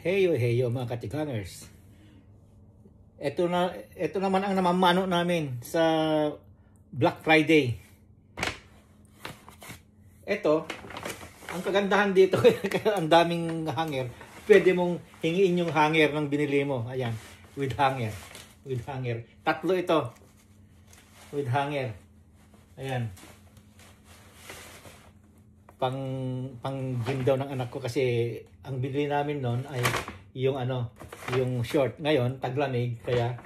Heyo mga katikangers. Ito naman ang namamano namin sa Black Friday. Ito, ang kagandahan dito, ang daming hanger. Pwede mong hingiin yung hanger ng binili mo. Ayan, with hanger. With hanger. Tatlo ito. With hanger. Ayan. Pang gym daw ng anak ko kasi ang binili namin noon ay yung yung short. Ngayon taglamig kaya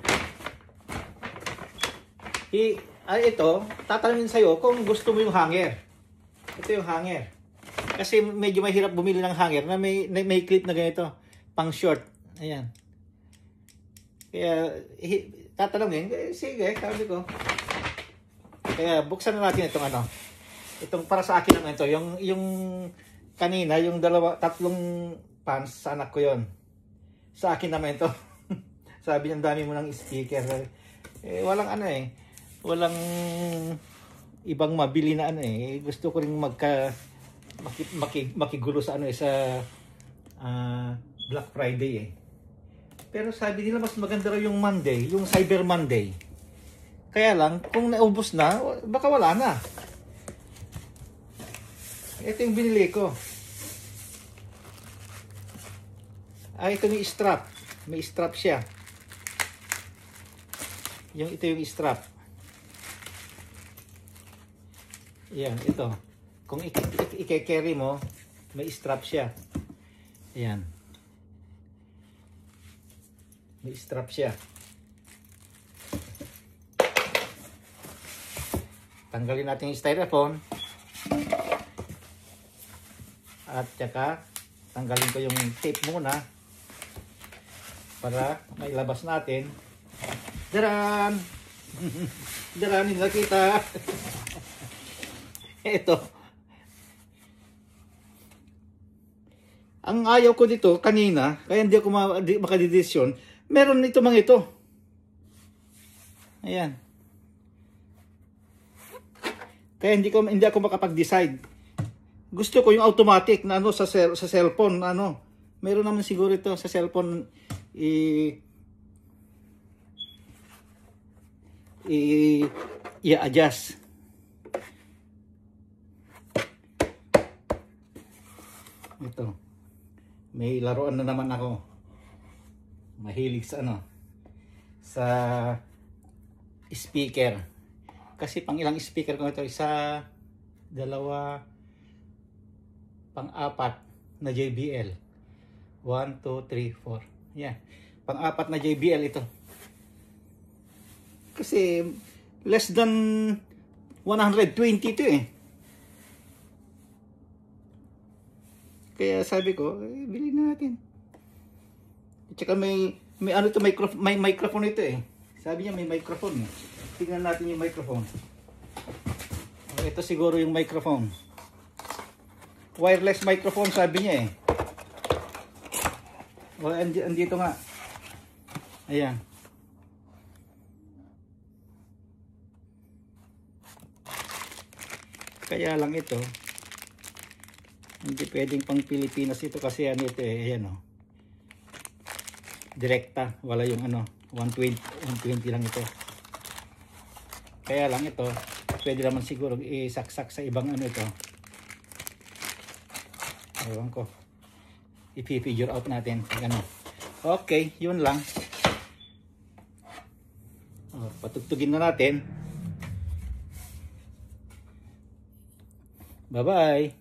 ito tatanungin sa iyo kung gusto mo yung hanger. Ito yung hanger. Kasi medyo mahirap bumili ng hanger na may clip na ganito, pang short. Ayan. Kaya tatanungin, sige, sabi ko. Kaya buksan na natin itong itong para sa akin naman ito, yung kanina, yung tatlong pants sa anak ko yon. Sa akin naman ito. Sabi niya, dami mo ng speaker. Walang walang ibang mabili na gusto ko ring makigulo sa sa Black Friday Pero sabi nila mas maganda raw yung Monday, yung Cyber Monday. Kaya lang, kung naubos na, baka wala na. Ito yung binili ko. Ito yung strap. May strap siya. Ito yung strap. Ayan, ito. Kung i-carry mo, may strap siya. Ayan. May strap siya. Tanggalin natin yung styrofoam. At saka tanggalin ko yung tape muna para mailabas natin. Daran! Daran, hindi nakita. Ito. Ang ayaw ko dito kanina, kaya hindi ako makadidesisyon. Meron ito mga ito. Ayan. Kaya hindi ako makapag-decide. Gusto ko yung automatic na sa cellphone, meron naman siguro ito sa cellphone i-adjust. Ito. May laruan na naman ako. Mahilig sa sa speaker. Kasi pang ilang speaker ko ito, isa, dalawa, pang-apat na JBL. 1, 2, 3, 4. Yan. Pang-apat na JBL ito. Kasi less than 120 ito Kaya sabi ko, bilhin na natin. At saka may microphone ito Sabi niya may microphone Tingnan natin yung microphone. Ito siguro yung microphone. Wireless microphone sabi niya andito nga. Ayan. Kaya lang ito, hindi pwedeng pang Pilipinas ito kasi ito ayan direkta, wala yung 120 lang ito. Kaya lang ito, pwede naman siguro isaksak sa ibang ito. Ewan ko. I-figure out natin. Okay, yun lang. Patugtugin na natin. Bye-bye.